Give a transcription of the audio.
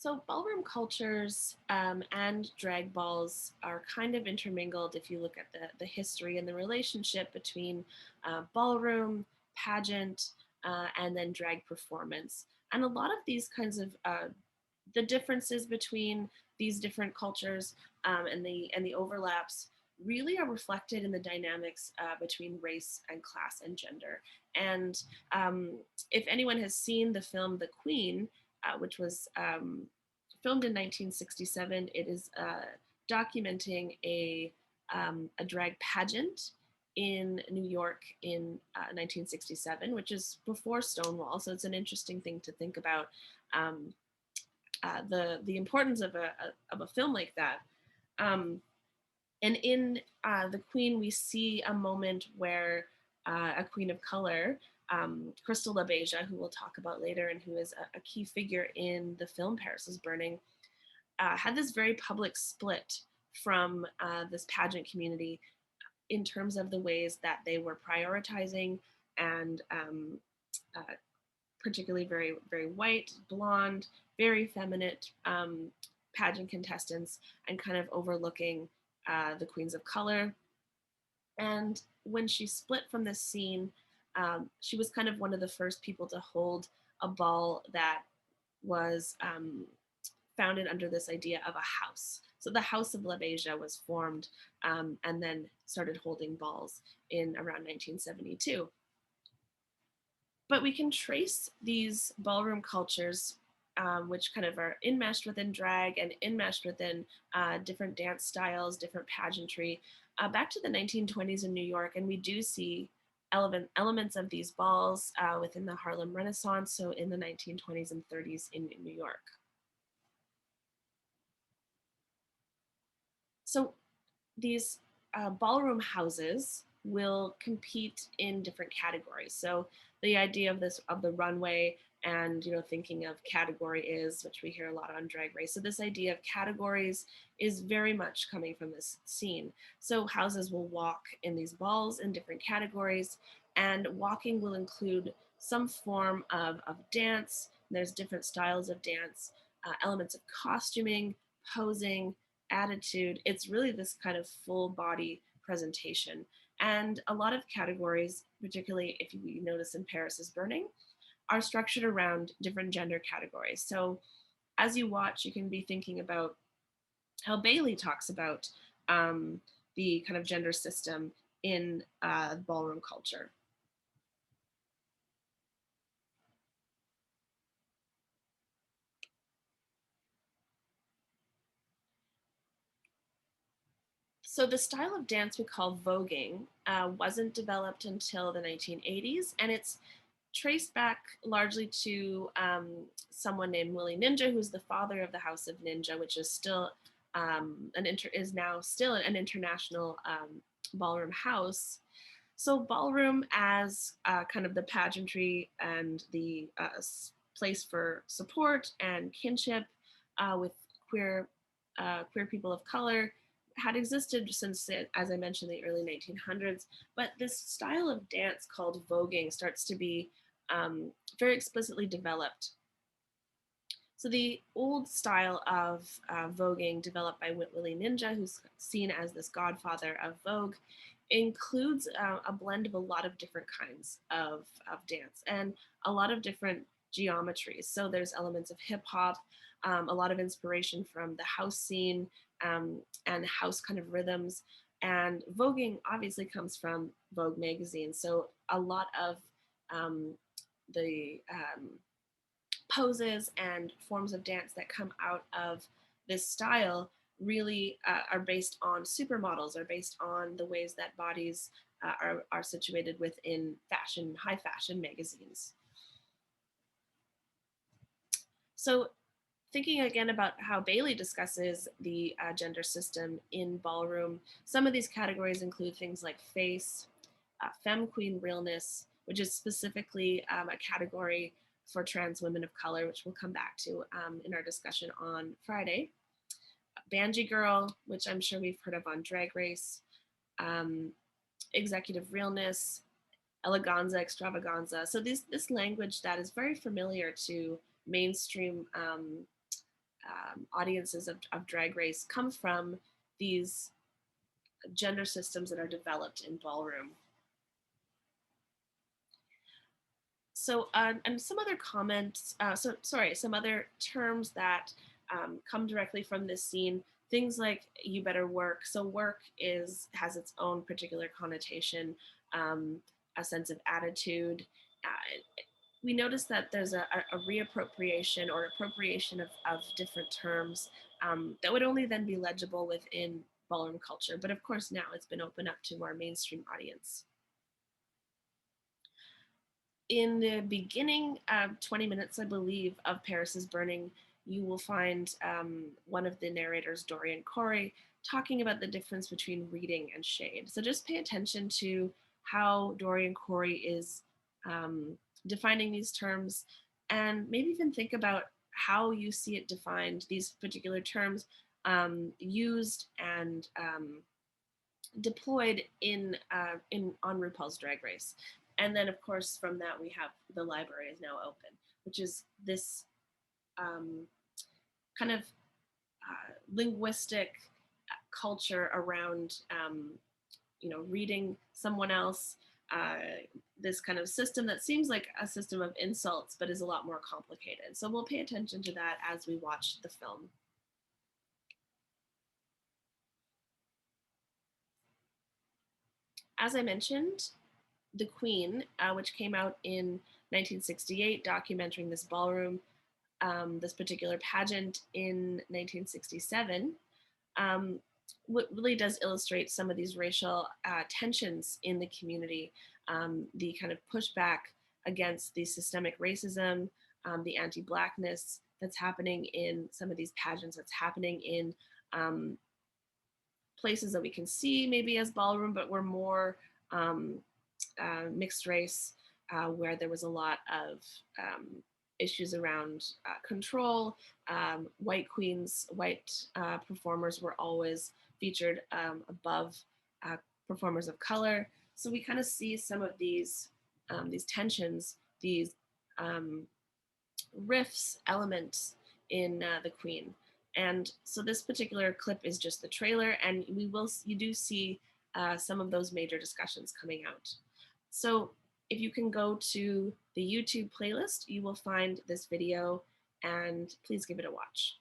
So ballroom cultures and drag balls are kind of intermingled if you look at the history and the relationship between ballroom, pageant, and then drag performance. And a lot of these kinds of the differences between these different cultures and the overlaps really are reflected in the dynamics between race and class and gender. And if anyone has seen the film The Queen, which was filmed in 1967. It is documenting a drag pageant in New York in 1967, which is before Stonewall. So it's an interesting thing to think about um, the importance of a film like that. Um, and in The Queen, we see a moment where a queen of color, Crystal LaBeija, who we'll talk about later and who is a key figure in the film Paris is Burning, had this very public split from this pageant community in terms of the ways that they were prioritizing and uh, particularly very, very white, blonde, very feminine pageant contestants and kind of overlooking the queens of color. And when she split from this scene, she was kind of one of the first people to hold a ball that was founded under this idea of a house. So the House of LaBeija was formed and then started holding balls in around 1972. But we can trace these ballroom cultures, which kind of are enmeshed within drag and enmeshed within different dance styles, different pageantry, back to the 1920s in New York. And we do see elements of these balls within the Harlem Renaissance, so in the 1920s and 30s in New York. So these ballroom houses will compete in different categories. So the idea of this of the runway and thinking of category is, which we hear a lot on Drag Race. So this idea of categories is very much coming from this scene. So houses will walk in these balls in different categories, and walking will include some form of dance. There's different styles of dance, elements of costuming, posing, attitude. It's really this kind of full body presentation. And a lot of categories, particularly if you notice in Paris is Burning, are structured around different gender categories. So as you watch, you can be thinking about how Bailey talks about the kind of gender system in ballroom culture. So the style of dance we call voguing wasn't developed until the 1980s, and it's traced back largely to someone named Willie Ninja, who's the father of the House of Ninja, which is still is now still an international ballroom house. So ballroom as kind of the pageantry and the place for support and kinship with queer queer people of color had existed since, as I mentioned, the early 1900s. But this style of dance called voguing starts to be very explicitly developed. So the old style of voguing developed by Willie Ninja, who's seen as this godfather of Vogue, includes a blend of a lot of different kinds of dance and a lot of different geometries. So there's elements of hip hop, a lot of inspiration from the house scene and house kind of rhythms. And voguing obviously comes from Vogue magazine. So a lot of the poses and forms of dance that come out of this style really are based on supermodels, are based on the ways that bodies are situated within fashion, high fashion magazines. So thinking again about how Bailey discusses the gender system in ballroom, some of these categories include things like face, femme queen realness, which is specifically a category for trans women of color, which we'll come back to in our discussion on Friday. Banji Girl, which I'm sure we've heard of on Drag Race, um, executive realness, eleganza, extravaganza. So this language that is very familiar to mainstream audiences of Drag Race come from these gender systems that are developed in ballroom. So, and some other comments, some other terms that come directly from this scene, things like "you better work." So, work has its own particular connotation, um, a sense of attitude. We notice that there's a reappropriation or appropriation of different terms that would only then be legible within ballroom culture. But of course, now it's been opened up to more mainstream audience. In the beginning 20 minutes, I believe, of Paris is Burning, you will find one of the narrators, Dorian Corey, talking about the difference between reading and shade. So just pay attention to how Dorian Corey is defining these terms, and maybe even think about how you see it defined, these particular terms used and deployed in on RuPaul's Drag Race. And then, of course, from that we have the library is now open, which is this um, kind of linguistic culture around reading someone else. This kind of system that seems like a system of insults, but is a lot more complicated. So we'll pay attention to that as we watch the film. As I mentioned, The Queen, which came out in 1968, documenting this ballroom, this particular pageant in 1967, um, what really does illustrate some of these racial tensions in the community, the kind of pushback against the systemic racism, the anti-Blackness that's happening in some of these pageants, that's happening in um, places that we can see maybe as ballroom, but were more um, mixed race, where there was a lot of issues around control. White queens, white performers were always featured above performers of color. So we kind of see some of these tensions, these um, riffs, elements in The Queen. And so this particular clip is just the trailer, and you do see some of those major discussions coming out. So if you can go to the YouTube playlist, you will find this video, and please give it a watch.